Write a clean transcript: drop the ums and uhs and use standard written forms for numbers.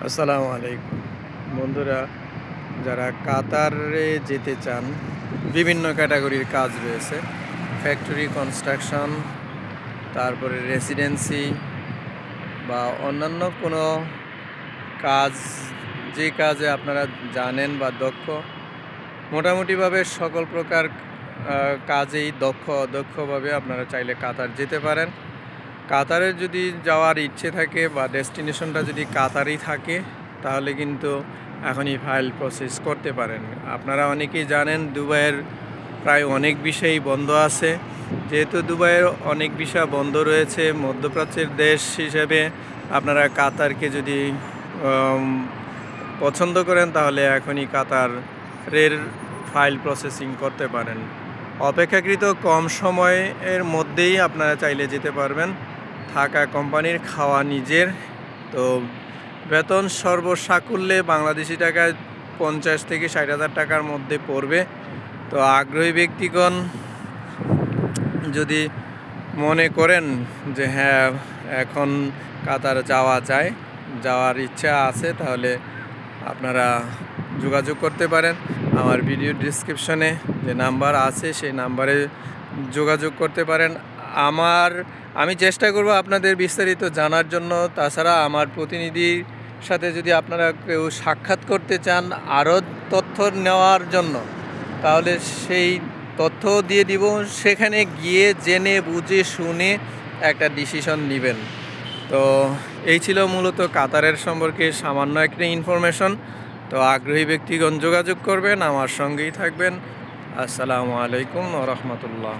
আসসালামু আলাইকুম বন্ধুরা, যারা কাতারে যেতে চান, বিভিন্ন ক্যাটাগরির কাজ রয়েছে। ফ্যাক্টরি, কনস্ট্রাকশন, তারপরে রেসিডেন্সি বা অন্যান্য কোনো কাজ, যে কাজে আপনারা জানেন বা দক্ষ, মোটামুটিভাবে সকল প্রকার কাজেই অদক্ষভাবে আপনারা চাইলে কাতার যেতে পারেন। কাতারে যদি যাওয়ার ইচ্ছে থাকে বা ডেস্টিনেশনটা যদি কাতারই থাকে, তাহলে কিন্তু এখনই ফাইল প্রসেস করতে পারেন। আপনারা অনেকেই জানেন দুবাইয়ের প্রায় অনেক বিষয়ই বন্ধ আছে। যেহেতু দুবাইয়ের অনেক বিষয় বন্ধ রয়েছে, মধ্যপ্রাচ্যের দেশ হিসেবে আপনারা কাতারকে যদি পছন্দ করেন, তাহলে এখনই কাতারের ফাইল প্রসেসিং করতে পারেন। অপেক্ষাকৃত কম সময়ের মধ্যেই আপনারা চাইলে যেতে পারবেন। থাকা কোম্পানির, খাওয়া নিজের। তো বেতন সর্বসাকুল্যে বাংলাদেশি টাকায় 50 থেকে 60,000 টাকার মধ্যে পড়বে। তো আগ্রহী ব্যক্তিগণ যদি মনে করেন যে হ্যাঁ, এখন কাতার যাওয়ার ইচ্ছা আছে, তাহলে আপনারা যোগাযোগ করতে পারেন। আমার ভিডিও ডিসক্রিপশনে যে নাম্বার আছে সেই নাম্বারে যোগাযোগ করতে পারেন। আমি চেষ্টা করব আপনাদের বিস্তারিত জানার জন্য। তাছাড়া আমার প্রতিনিধির সাথে যদি আপনারা কেউ সাক্ষাৎ করতে চান আরও তথ্য নেওয়ার জন্য, তাহলে সেই তথ্য দিয়ে দিব। সেখানে গিয়ে জেনে বুঝে শুনে একটা ডিসিশন নেবেন। তো এই ছিল মূলত কাতারের সম্পর্কে সামান্য একটা ইনফরমেশন। তো আগ্রহী ব্যক্তিগণ যোগাযোগ করবেন, আমার সঙ্গেই থাকবেন। আসসালামু আলাইকুম ওয়া রাহমাতুল্লাহ।